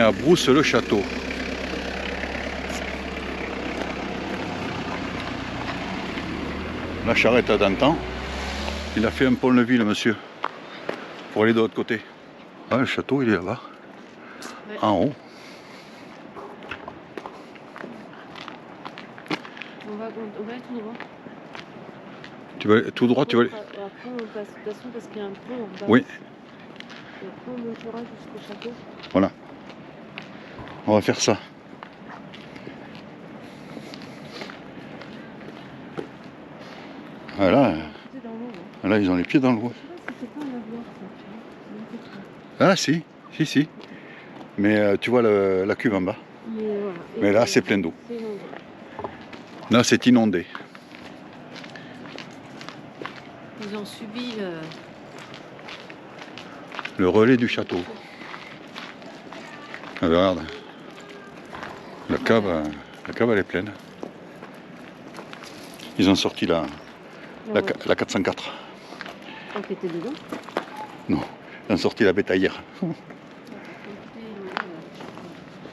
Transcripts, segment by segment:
à Brousse-le-Château. La charrette d'antan. Il a fait un pont-levis, le monsieur, pour aller de l'autre côté. Ah, le château, il est là-bas, ouais. En haut. On va aller tout droit. Tu vas tout droit, tu vas aller... Après, on passe de toute façon parce qu'il y a un pont en bas. Oui. Et après, on montera jusqu'au château. Voilà. On va faire ça. Voilà. Là, ils ont les pieds dans l'eau. Ah, si. Mais tu vois la cuve en bas. Mais là, c'est plein d'eau. Là, c'est inondé. Ils ont subi le relais du château. Ah, regarde. La cave, elle est pleine. Ils ont sorti la 404. Ah, qui était dedans? Non, ils ont sorti la bétaillère.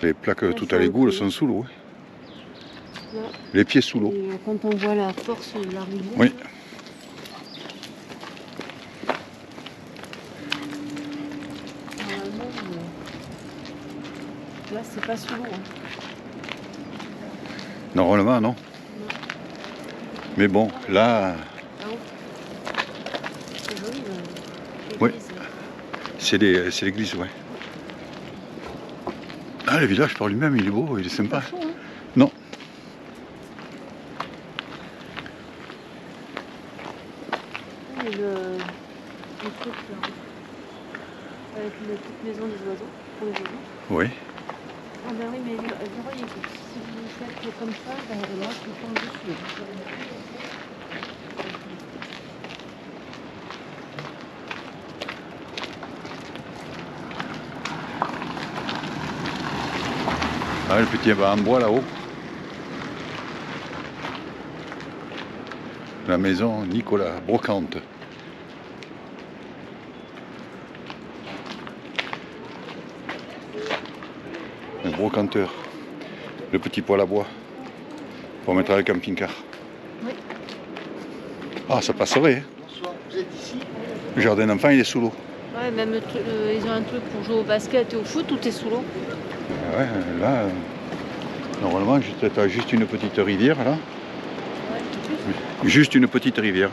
Les plaques tout à l'égout, elles sont sous l'eau. Les pieds sous l'eau. Quand on voit la force de la rivière. Oui. Normalement, là, c'est pas sous l'eau. Hein. Normalement, non. Mais bon, là... C'est joli, oui. C'est l'église, ouais. Ah, le village par lui-même, il est beau, il est sympa. Chaud, hein. Non. Et le truc là, avec la petite maison des oiseaux, pour les oiseaux. Oui. Ah ben oui, mais vous voyez que si vous faites comme ça, ben là, tu tombes dessus. Ah, le petit en bois là-haut. La maison Nicolas Brocante. Un brocanteur. Le petit poêle à bois pour mettre avec un camping-car. Oui. Ah, ça passerait. Hein. Bonsoir, vous êtes ici? Le jardin d'enfant, il est sous l'eau. Ouais, même ils ont un truc pour jouer au basket et au foot, tout est sous l'eau. Ouais, là, normalement, tu as juste une petite rivière là. Ouais, juste une petite rivière.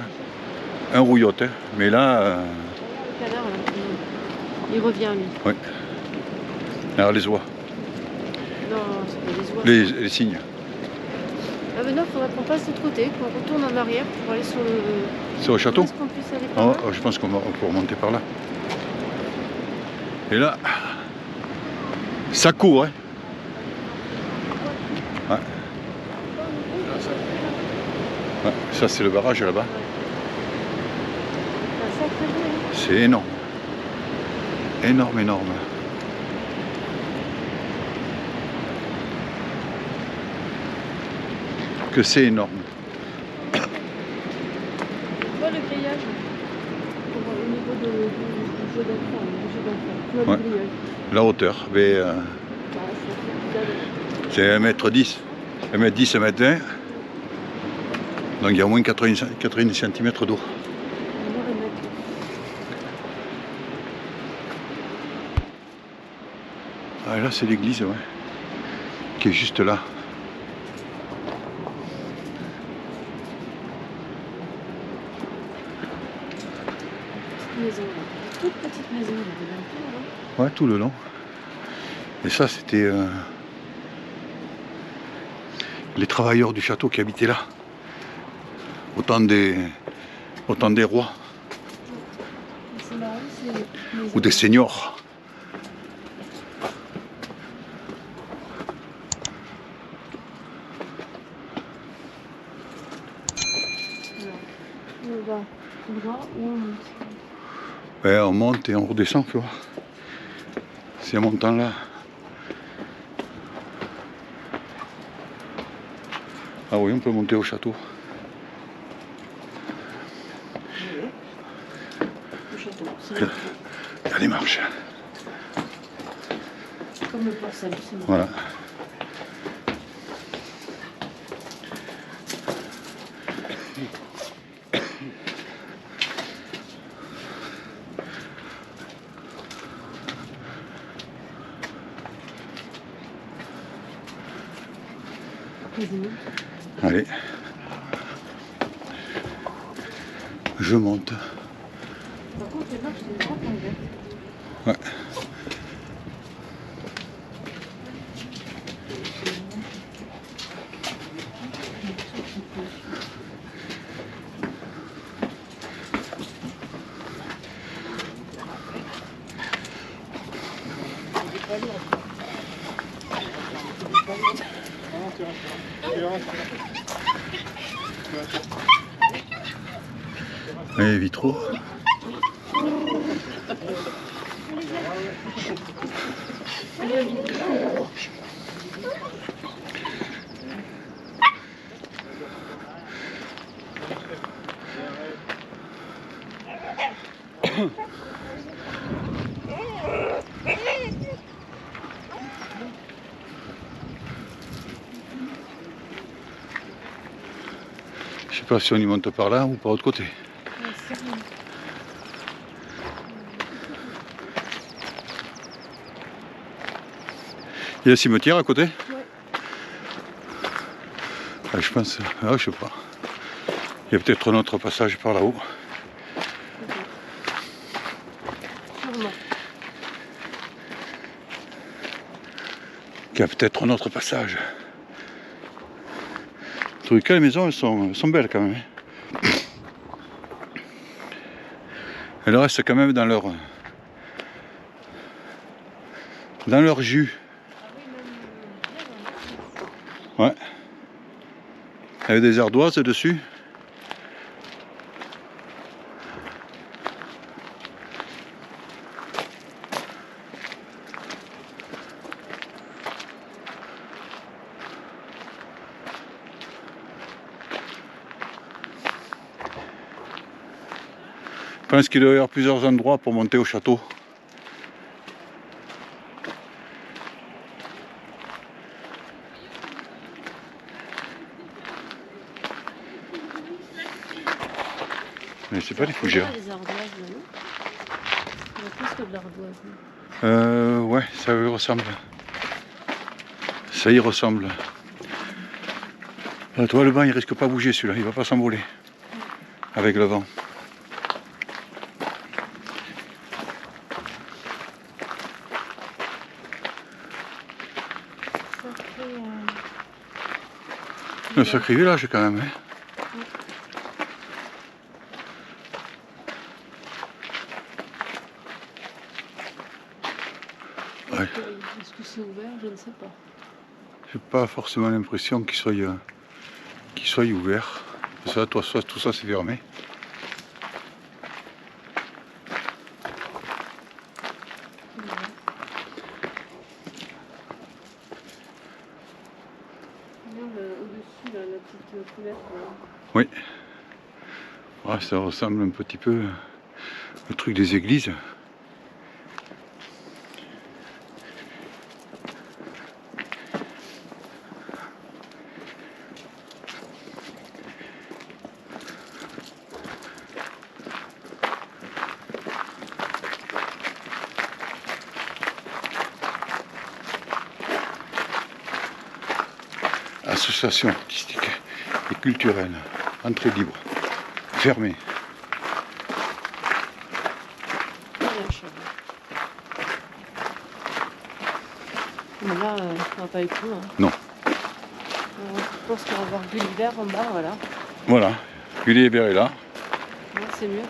Un rouillotte, hein. Mais là. Le canard, là, il revient, lui. Oui. Alors les oies. Non, c'est pas les oies. Les cygnes. Ah ben non, il faudrait qu'on passe de l'autre côté, qu'on retourne en arrière pour aller sur le... Sur le château? Est-ce qu'on puisse aller par là? Je pense qu'on peut remonter par là. Et là, ça court, hein. Ouais. Ouais, ça c'est le barrage là-bas. C'est énorme. Énorme. Que c'est énorme. Tu vois le grillage au niveau du jeu d'enfant, Tu vois le grillage? La hauteur, mais c'est 1m10, 1m10, 1m20. Donc il y a au moins 80 cm d'eau. Ah, là c'est l'église, ouais, qui est juste là. Maison, toute petite maison, ouais, tout le long. Et ça c'était les travailleurs du château qui habitaient là. Autant des rois. Ou des seigneurs. On va tout droit ou on monte? Ouais, on monte et on redescend, tu vois. C'est en montant là. Ah oui, on peut monter au château. Le château, Il y a des marches. Comme le port-salut, c'est bon. Voilà. Vas-y. Allez. Je monte. Par contre, les marches, c'est une grande longueur. Ouais. Les vitraux. Je sais pas si on y monte par là ou par l'autre côté. Il y a le cimetière à côté? Ouais. Ah, je pense. Ah, je sais pas. Il y a peut-être un autre passage par là-haut. Sûrement. Il y a peut-être un autre passage. En tout cas, les maisons elles sont belles quand même. Elles restent quand même dans leur jus. Ouais. Avec des ardoises dessus. Je pense qu'il doit y avoir plusieurs endroits pour monter au château. Mais c'est pas des fougères. Les ardoises, là, non? Il y a plus que de l'ardoise. Ouais, ça y ressemble. Ça y ressemble. Tu vois, le vent il risque pas de bouger celui-là, il va pas s'envoler avec le vent. Un sacré village quand même. Hein. Ouais. Est-ce que c'est ouvert? Je ne sais pas. J'ai pas forcément l'impression qu'il soit ouvert. Ça, tout ça c'est fermé. Au-dessus, là, la petite fenêtre. Oui. Ouais, ça ressemble un petit peu au truc des églises. Association artistique et culturelle, entrée libre, fermée. Mais là, on va pas être tout. Hein. Non. Je pense qu'on va voir Gulliver en bas, voilà. Voilà, Gulliver est là. Là, c'est mieux.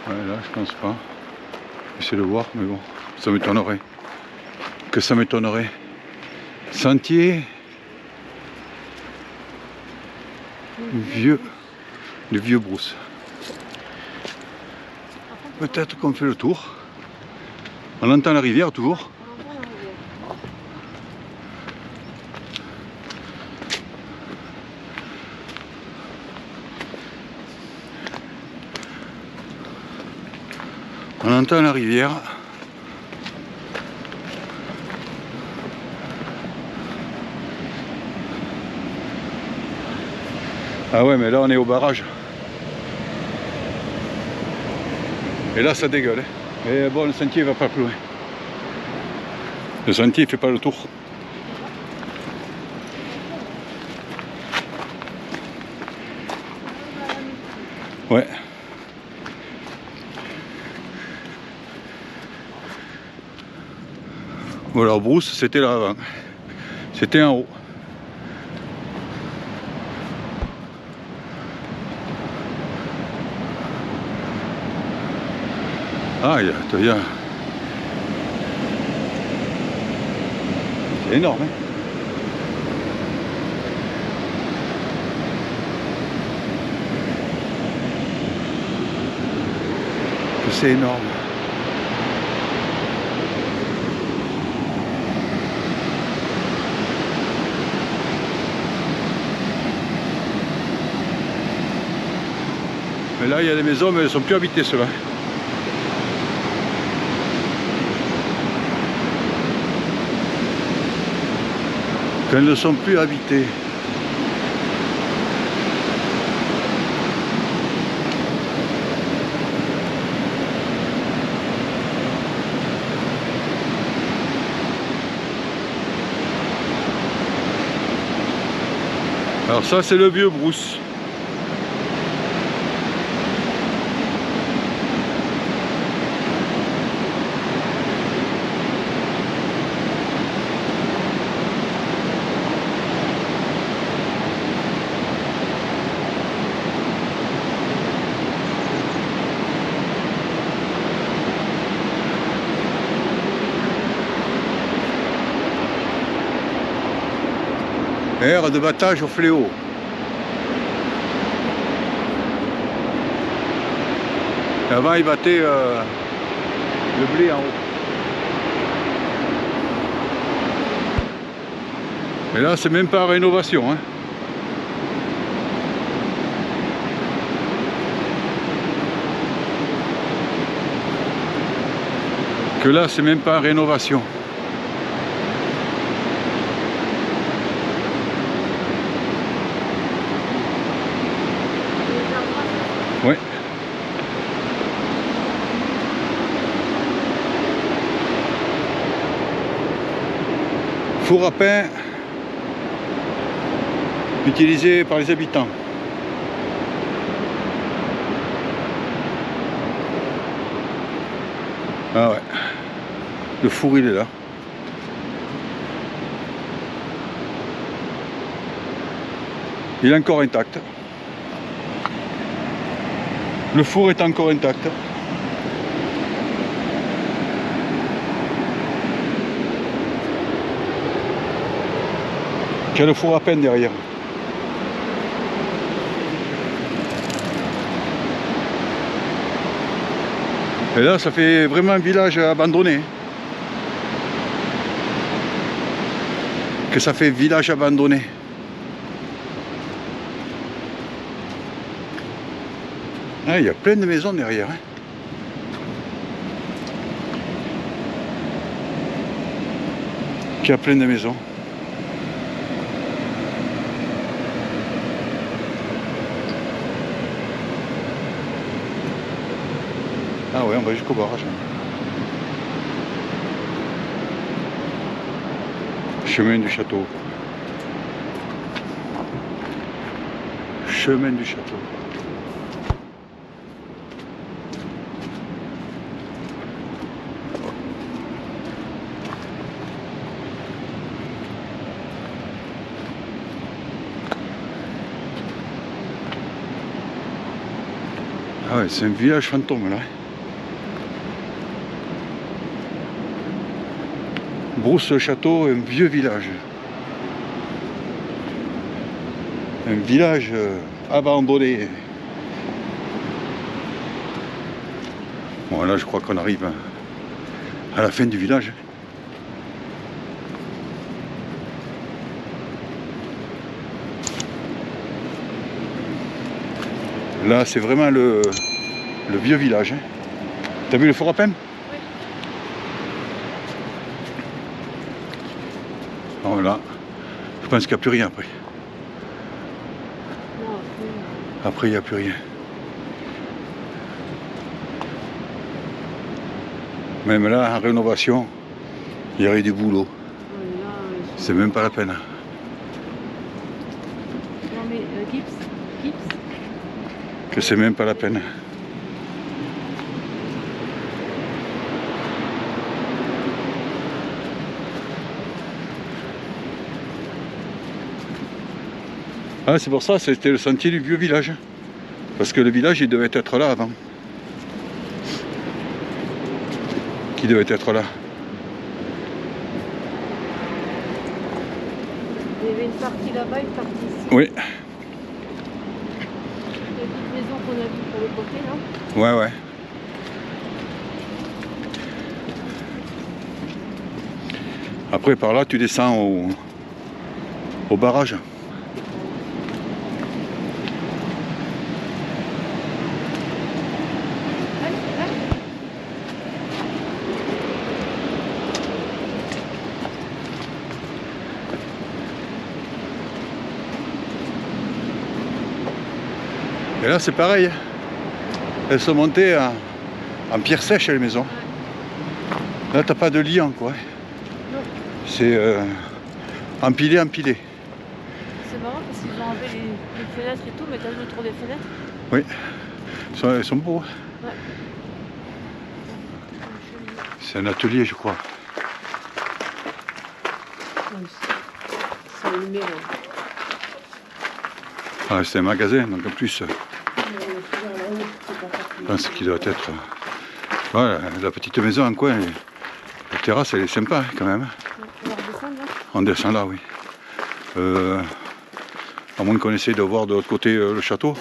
Ouais, là, je pense pas. J'essaie de voir, mais bon, ça m'étonnerait. Que ça m'étonnerait. Sentier. Le vieux brousse. Peut-être qu'on fait le tour. On entend la rivière toujours. On entend la rivière. Ah ouais, mais là on est au barrage. Et là ça dégueule. Hein. Et bon, le sentier va pas plus loin. Le sentier fait pas le tour. Ouais. Voilà, Brousse, c'était là avant. C'était en haut. Ah, il y a... C'est énorme, hein. C'est énorme. Mais là, il y a des maisons, mais elles ne sont plus habitées, ceux-là. Elles ne sont plus habitées. Alors ça, c'est le vieux Brousse. Aire de battage au fléau. Et avant, il battait le blé en haut. Et là, c'est même pas rénovation. Hein. Que là, c'est même pas rénovation. Ouais. Four à pain utilisé par les habitants. Ah ouais. Le four il est là. Il est encore intact. Le four est encore intact. Il y a le four à pain derrière. Et là, ça fait vraiment un village abandonné. Que ça fait village abandonné. Ah, il y a plein de maisons derrière. Hein. Il y a plein de maisons. Ah ouais, on va jusqu'au barrage. Chemin du château. Chemin du château. Ah ouais, c'est un village fantôme là. Brousse-le-Château, un vieux village. Un village abandonné. Bon là je crois qu'on arrive à la fin du village. Là c'est vraiment le vieux village. Hein. T'as vu le four à pain? Oui. Bon là, je pense qu'il n'y a plus rien après. Non, après, Après, il n'y a plus rien. Même là, en rénovation, il y aurait du boulot. ouais, là, C'est même pas la peine. non mais gips, gips. Que c'est même pas la peine. Ah, c'est pour ça, c'était le sentier du vieux village. Parce que le village, il devait être là avant. Qui devait être là? Il y avait une partie là-bas, une partie ici. Oui, La petite maison qu'on a vue pour le côté là. ouais, ouais. Après, par là, tu descends au barrage. Allez, allez. Et là, c'est pareil. Elles sont montées en pierre sèche, les maisons. Là, t'as pas de liant, quoi. Non. C'est empilé, empilé. C'est marrant parce qu'ils ont enlevé les fenêtres et tout, mais t'as vu le tour des fenêtres? Oui, ils sont beaux. Ouais. C'est un atelier, je crois. C'est allumé là. Ah, c'est un magasin, donc en plus, je pense qu'il doit être... Voilà, la petite maison en coin, la terrasse, elle est sympa, hein, quand même. On va redescendre là. On descend là, oui. À moins qu'on essaye de voir de l'autre côté le château,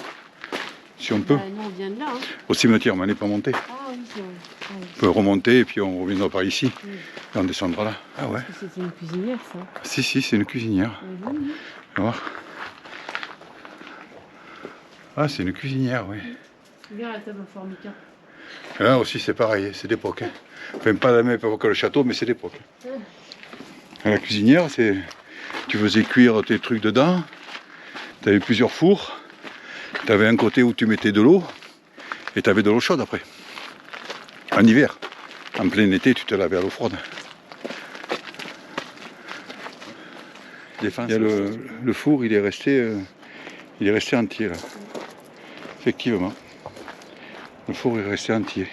si on peut. Bah, nous on vient de là. Hein. Au cimetière, mais on n'est pas monté. Ah oui, c'est vrai. Ah, oui. On peut remonter et puis on reviendra par ici. Oui. Et on descendra là. Ah ouais. Parce que c'était une cuisinière ça. Si, si, c'est une cuisinière. Oui. On va voir. Ah, c'est une cuisinière, oui. Regarde la table en formica. Et là aussi, c'est pareil, c'est d'époque. Hein. Enfin, pas la même époque que le château, mais c'est d'époque. Et la cuisinière, c'est... Tu faisais cuire tes trucs dedans. Tu avais plusieurs fours. Tu avais un côté où tu mettais de l'eau. Et tu avais de l'eau chaude après. En hiver. En plein été, tu te lavais à l'eau froide. Il y a le four, il est resté entier là. Effectivement. Le four est resté entier.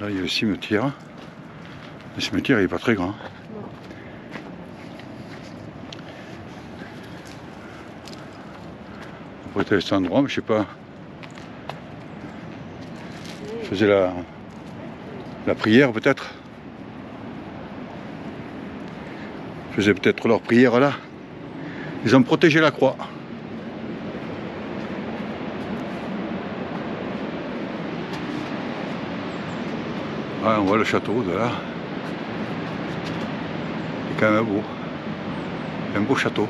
Là, il y a le cimetière. Le cimetière, il n'est pas très grand. Après, tu as cet endroit, mais je sais pas. Je faisais la prière peut-être. Je faisais peut-être leur prière là. Ils ont protégé la croix. Ah, on voit le château de là. C'est quand même beau. Un beau château.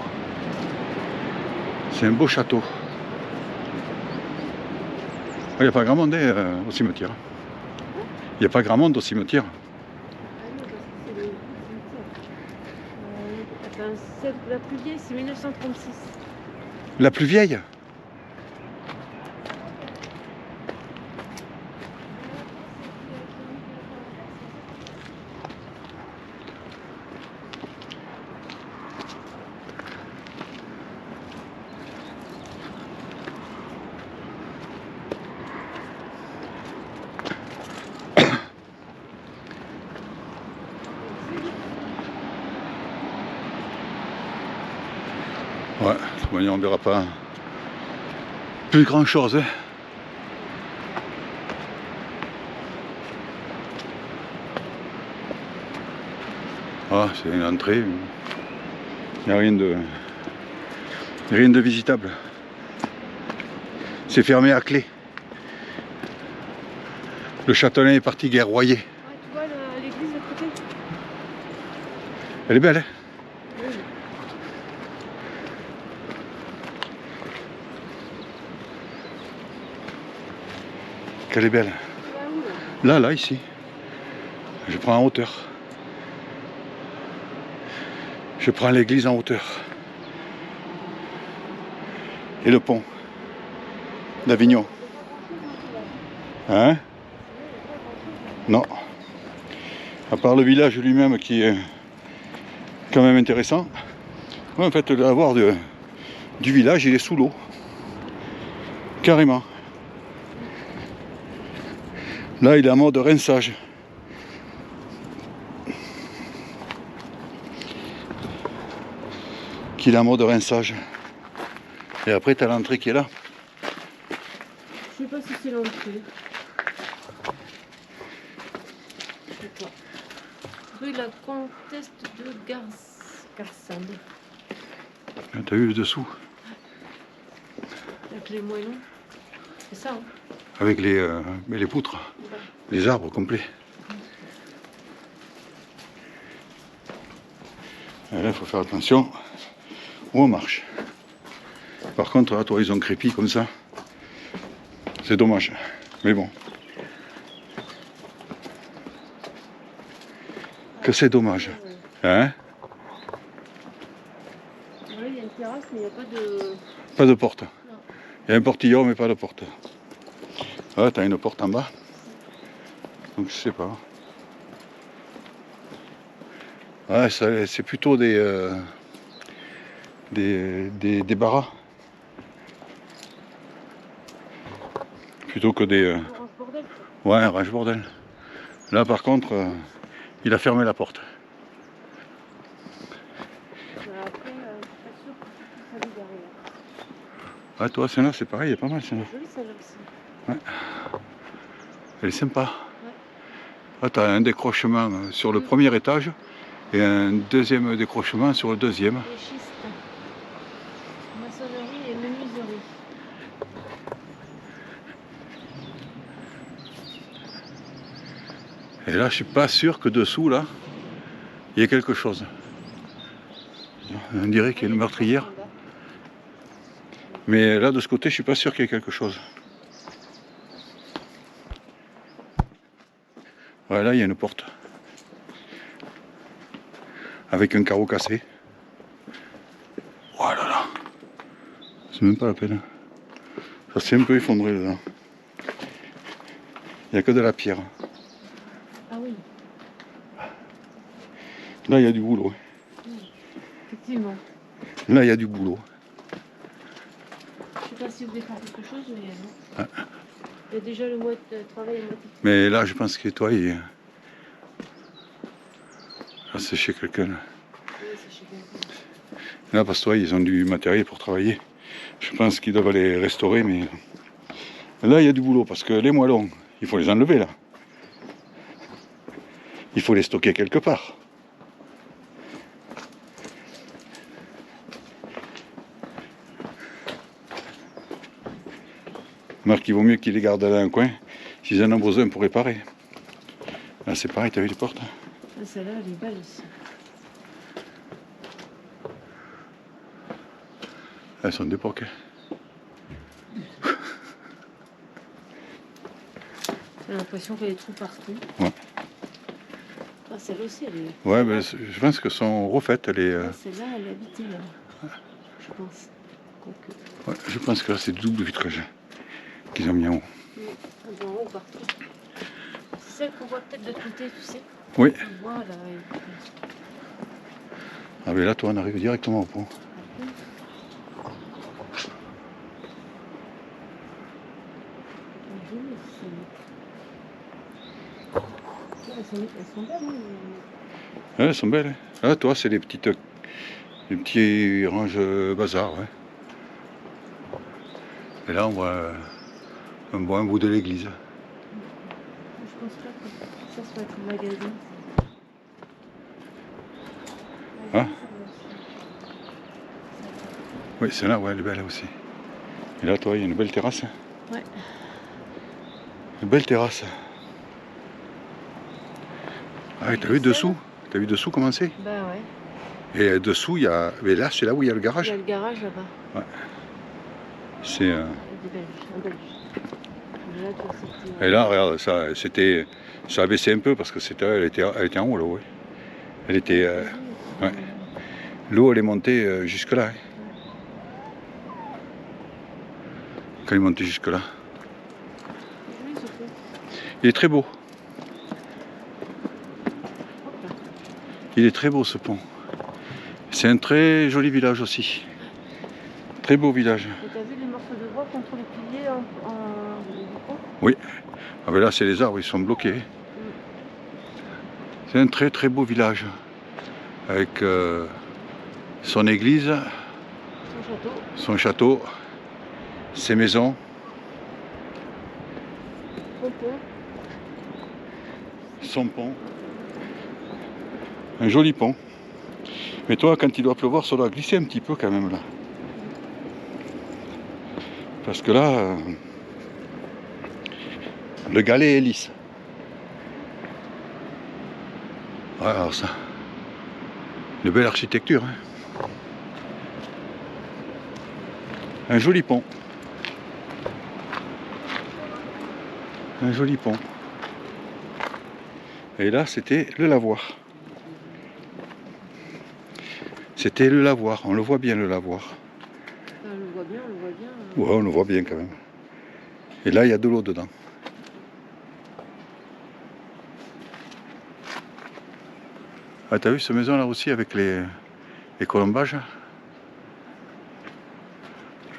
C'est un beau château. Il n'y a pas grand monde au cimetière. Il n'y a pas grand monde au cimetière. Ah non, parce que c'est le cimetière. Attends, la plus vieille, c'est 1936. La plus vieille? Ouais, de toute manière, on ne verra pas plus grand chose. Hein. Ah, c'est une entrée. Il n'y a rien de visitable. C'est fermé à clé. Le châtelain est parti guerroyer. Ouais, tu vois l'église de côté? Elle est belle, hein? Oui. Qu'elle est belle. Ouais, où là? Là, ici. Je prends en hauteur. Je prends l'église en hauteur. Et le pont d'Avignon. Hein? Non. À part le village lui-même qui est quand même intéressant. Ouais, en fait, l'avoir du village, il est sous l'eau. Carrément. Là, il est en mode rinçage. Qu'il est en mode rinçage. Et après, tu as l'entrée qui est là. Je sais pas si c'est l'entrée. Je sais pas. Rue la Comtesse de Garsande. T'as vu le dessous? Avec les moellons. C'est ça, hein? Avec les poutres, Ouais. les arbres complets. Et là, il faut faire attention où on marche. Par contre, là, toi, ils ont crépi comme ça. C'est dommage. Mais bon. Que c'est dommage. Hein? Ouais, il y a une terrasse, mais il n'y a pas de... Pas de porte. Non. Il y a un portillon, mais pas de porte. Ah, t'as une porte en bas. Donc, je sais pas. Ouais, c'est plutôt des barras. Plutôt que des... Orange bordel, quoi. Ouais, un range bordel. Là, par contre, il a fermé la porte. Après, je suis pas sûre que ça puisse aller derrière. Ah, toi, celle-là, c'est pareil, il est pas mal, celle-là. C'est joli, celle-là aussi. Elle est sympa. Ouais. Là, tu as un décrochement sur le premier étage et un deuxième décrochement sur le deuxième. Les schistes. Maçonnerie et menuiserie. Et là, je suis pas sûr que dessous, là, il y ait quelque chose. On dirait qu'il y a une meurtrière. Mais là, de ce côté, je suis pas sûr qu'il y ait quelque chose. Ouais, là, il y a une porte. Avec un carreau cassé. Oh là là. C'est même pas la peine. Ça s'est un peu effondré dedans. Il n'y a que de la pierre. Ah oui, Là, il y a du boulot. effectivement. Là, il y a du boulot. Je sais pas si vous voulez faire quelque chose, mais non. Ah. Il y a déjà le mois de travail à moitié. Mais là, je pense que toi, il... Là, c'est chez quelqu'un. Là. Oui, c'est chez quelqu'un. Là, parce que toi, ils ont du matériel pour travailler. Je pense qu'ils doivent les restaurer, mais... Là, il y a du boulot, parce que les moellons, il faut les enlever, là. Il faut les stocker quelque part. Marc, il vaut mieux qu'ils les gardent là un coin, s'ils en ont besoin pour réparer. Là, c'est pareil, t'as vu les portes? Ah, celle-là, elle est belle aussi. Elles sont d'époque. J'ai l'impression qu'il y a des trous partout. Ouais. Ah, celle-là aussi, elle est... Ouais, ben, je pense que sont refaites, les... Ah, celle-là, elle est habitée, là. Je pense. Quoique. Ouais, je pense que là, c'est du double vitrage qu'ils ont mis en haut. En haut, partout. C'est celle qu'on voit peut-être de côté, tu sais. Oui. Voilà. Ah, mais là, toi, on arrive directement au pont. Elles sont belles, hein, Ouais, elles sont belles. Hein. Ah, toi, c'est les petits ranges bazar, ouais. Et là, on voit un bout de l'église. Je pense pas que ça soit un magasin. Hein? Oui, celle-là, ouais, elle est belle aussi. Et là, toi, il y a une belle terrasse. Ouais. Une belle terrasse. Ah, t'as vu dessous? T'as vu dessous comment c'est? Bah ouais. Et dessous, il y a... Mais là, c'est là où il y a le Il y garage. a le garage là-bas. Ouais. C'est... Elle est belle, en Belgique. Là, tu vois, c'était, Et là, regarde, ça, c'était, ça a baissé un peu parce que elle était en haut, là, oui. Elle était, ouais. L'eau, elle est montée jusque là. Hein. Quand elle est montée jusque là. joli ce pont. Il est très beau. Il est très beau ce pont. C'est un très joli village aussi. Très beau village. Et t'as vu les morceaux de bois contre les piliers du pont? Oui. Ah ben là, c'est les arbres, ils sont bloqués. C'est un très très beau village. Avec son église, son château, ses maisons. Son pont. Son pont. Un joli pont. Mais toi, quand il doit pleuvoir, ça doit glisser un petit peu quand même là. Parce que là, le galet est lisse. Ouais, alors ça. Une belle architecture. Hein. Un joli pont. Un joli pont. Et là, c'était le lavoir. C'était le lavoir. On le voit bien, le lavoir. On le voit bien, on le voit bien. Ouais, on le voit bien quand même. Et là, il y a de l'eau dedans. Ah, t'as vu cette maison là aussi avec les colombages?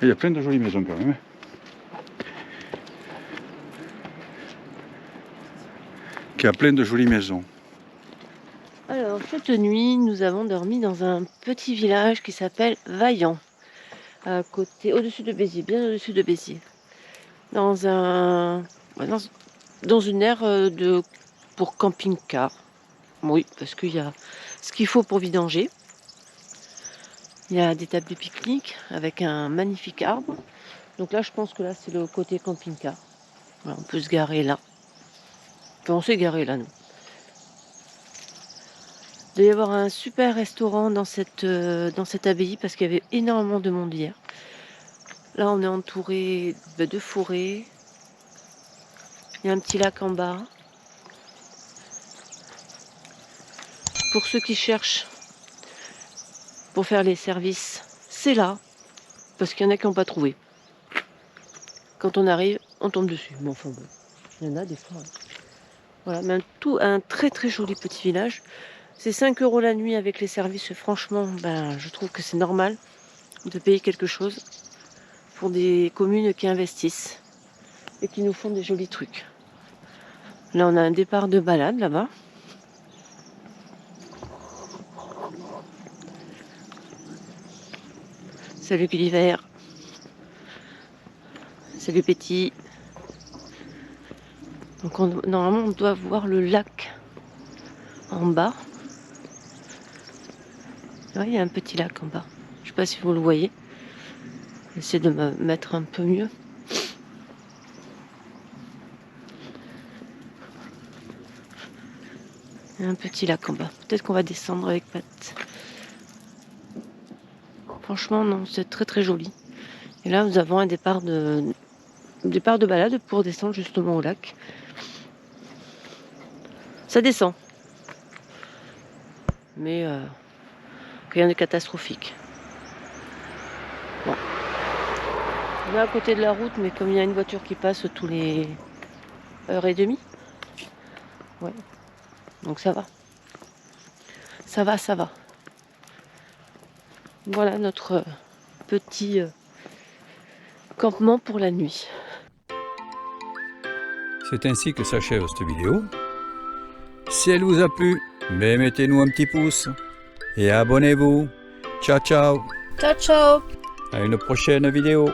Il y a plein de jolies maisons quand même. Il y a plein de jolies maisons. Alors, cette nuit, nous avons dormi dans un petit village qui s'appelle Vaillant, à côté, au-dessus de Béziers, bien au-dessus de Béziers. Dans une aire pour camping-car. Oui, parce qu'il y a ce qu'il faut pour vidanger. Il y a des tables de pique-nique avec un magnifique arbre. Donc là, je pense que là, c'est le côté camping-car. Voilà, on peut se garer là. Enfin, on s'est garé là, nous. Il doit y avoir un super restaurant dans cette abbaye parce qu'il y avait énormément de monde hier. Là, on est entouré de forêts. Il y a un petit lac en bas. Pour ceux qui cherchent pour faire les services, c'est là. Parce qu'il y en a qui n'ont pas trouvé. Quand on arrive, on tombe dessus. Bon, enfin bon, il y en a des fois. Voilà, mais un très très joli petit village. C'est 5 € la nuit avec les services. Franchement, je trouve que c'est normal de payer quelque chose pour des communes qui investissent et qui nous font des jolis trucs. Là, on a un départ de balade là-bas. Salut Gulliver. Salut Petit. Donc normalement, on doit voir le lac en bas. Ouais, il y a un petit lac en bas. Je ne sais pas si vous le voyez. J'essaie de me mettre un peu mieux. Il y a un petit lac en bas. Peut-être qu'on va descendre avec Pat. Franchement, non, c'est très très joli. Et là, nous avons un départ de balade pour descendre justement au lac. Ça descend. Mais rien de catastrophique. Bon. On est à côté de la route, mais comme il y a une voiture qui passe tous les heure et demie. Ouais. Donc ça va. Ça va, ça va. Voilà notre petit campement pour la nuit. C'est ainsi que s'achève cette vidéo. Si elle vous a plu, mettez-nous un petit pouce et abonnez-vous. Ciao ciao. Ciao ciao. À une prochaine vidéo.